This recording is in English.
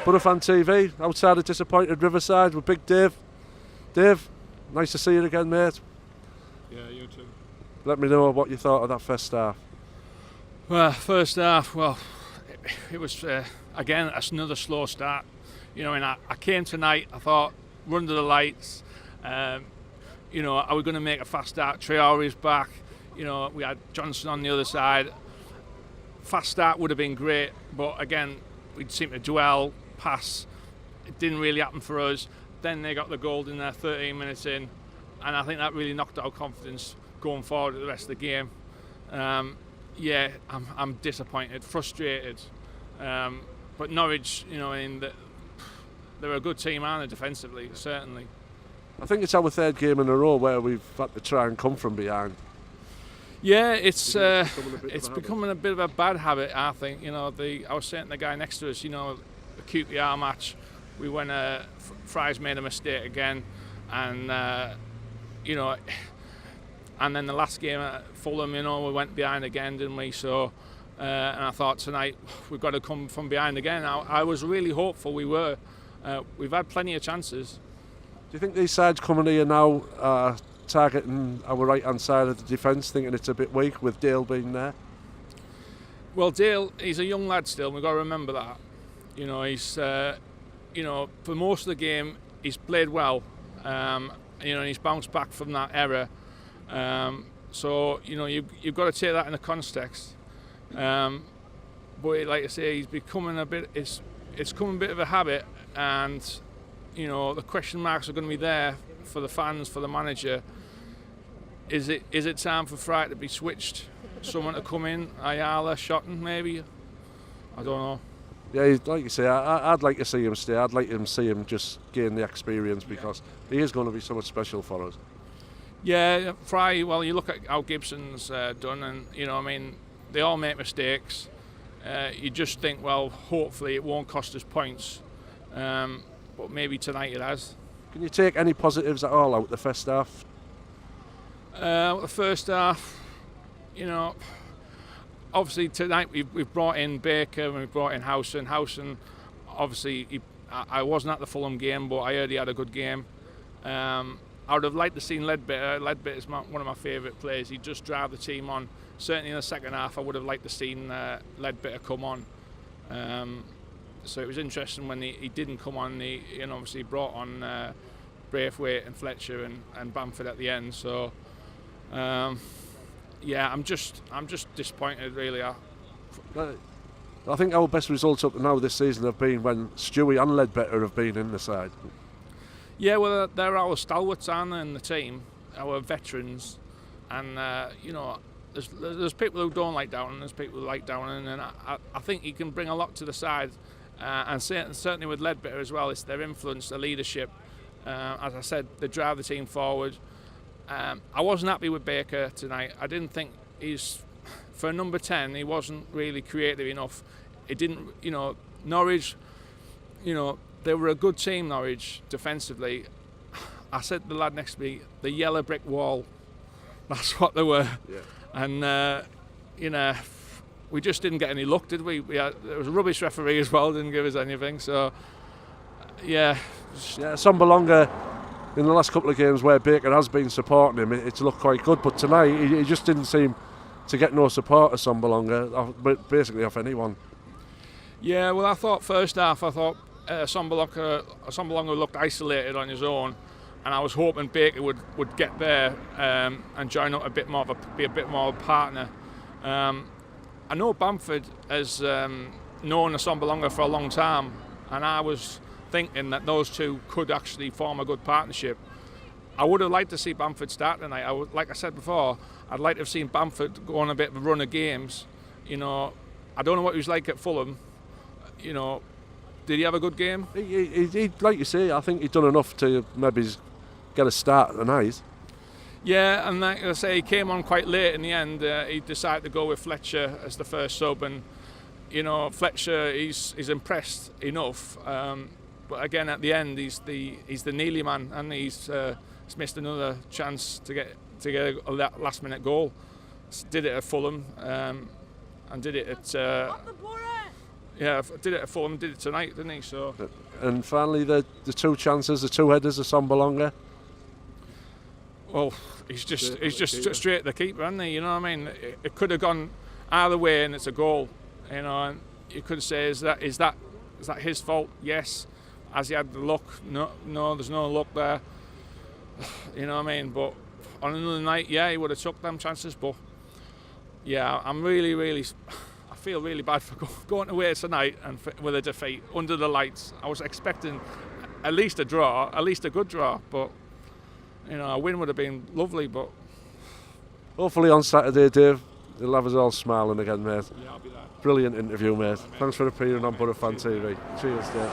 BoroFanTV, outside of disappointed Riverside with Big Dave. Dave, nice to see you again, mate. Yeah, you too. Let me know what you thought of that first half. Well, first half, it was, again, another slow start. You know, and I came tonight, I thought, run to the lights. You know, are we going to make a fast start? Traore's back. You know, we had Johnson on the other side. Fast start would have been great, but again, we'd seem to dwell, pass. It didn't really happen for us. Then they got the goal in there 13 minutes in, and I think that really knocked our confidence going forward at the rest of the game. Yeah, I'm disappointed, frustrated. But Norwich, you know, they're a good team, aren't they, defensively, certainly. I think it's our third game in a row where we've had to try and come from behind. Yeah, it's becoming a bit of a bad habit, I think. You know, I was saying to the guy next to us, you know, the QPR match, we went, Fry's made a mistake again, and, you know, and then the last game at Fulham, you know, we went behind again, didn't we? So, and I thought tonight we've got to come from behind again. I was really hopeful we were. We've had plenty of chances. Do you think these sides coming here now targeting our right-hand side of the defence, thinking it's a bit weak with Dale being there? Well, Dale, he's a young lad still. We've got to remember that. You know, he's, you know, for most of the game, he's played well. You know, and he's bounced back from that error. So, you know, you've got to take that in the context. But like I say, he's becoming a bit. It's becoming a bit of a habit, and you know, the question marks are going to be there for the fans, for the manager. Is it time for Fry to be switched? Someone to come in, Ayala, Shotton, maybe? I don't know. Yeah, like you say, I'd like to see him stay. I'd like to see him just gain the experience, because he is going to be so much special for us. Yeah, Fry, well, you look at how Gibson's done, and, you know, I mean, they all make mistakes. You just think, well, hopefully it won't cost us points. But maybe tonight it has. Can you take any positives at all out the first half? The first half, you know, obviously tonight we've brought in Baker and we've brought in Howson. Howson, obviously, I wasn't at the Fulham game, but I heard he had a good game. I would have liked to see Ledbetter. Ledbetter's one of my favourite players. He just drive the team on. Certainly in the second half, I would have liked to seen Ledbetter come on. So it was interesting when he didn't come on. He obviously brought on Braithwaite and Fletcher and Bamford at the end. So yeah, I'm just disappointed, really. I think our best results up to now this season have been when Stewie and Ledbetter have been in the side. Yeah, well, they're our stalwarts, aren't they, in the team, our veterans, and you know, there's people who don't like Downing, there's people who like Downing, and I think he can bring a lot to the side, and certainly with Ledbetter as well. It's their influence, their leadership. As I said, they drive the team forward. I wasn't happy with Baker tonight. I didn't think for a number 10, he wasn't really creative enough. It didn't, you know, Norwich, you know, they were a good team, Norwich, defensively. I said to the lad next to me, the yellow brick wall. That's what they were. Yeah. And, you know, we just didn't get any luck, did we? There was a rubbish referee as well, didn't give us anything. So, yeah. Yeah, Sombalonga, in the last couple of games where Baker has been supporting him, it's looked quite good. But tonight, he just didn't seem to get no support of Sombalonga, basically off anyone. Yeah, well, I thought first half, Sombalonga looked isolated on his own, and I was hoping Baker would get there and join up be a bit more of a partner. I know Bamford has known Sombalonga for a long time, and I was thinking that those two could actually form a good partnership. I would have liked to see Bamford start tonight. Like I said before, I'd like to have seen Bamford go on a bit of a run of games. You know, I don't know what he was like at Fulham. You know, did he have a good game? He like you say, I think he'd done enough to maybe get a start tonight. Yeah, and like I say, he came on quite late in the end. He decided to go with Fletcher as the first sub, and you know, Fletcher, he's impressed enough. But again, at the end, he's the Neely man, and he's missed another chance to get a last minute goal. Did it at Fulham, and did it at Yeah, did it at Fulham, did it tonight, didn't he? So. And finally, the two chances, the two headers of Sambalonga. Well, he's just straight at the keeper, isn't he? You know what I mean? It could have gone either way, and it's a goal. You know, and you could say, is that his fault? Yes. Has he had the luck? No, there's no luck there. You know what I mean? But on another night, yeah, he would have took them chances. But yeah, I'm really, I feel really bad for going away tonight and with a defeat under the lights. I was expecting at least a draw, at least a good draw, but you know, a win would have been lovely. But hopefully on Saturday, Dave, you'll have us all smiling again, mate. Yeah, I'll be there. Brilliant interview, mate. Thanks for appearing on BoroFanTV. Cheers, Dave.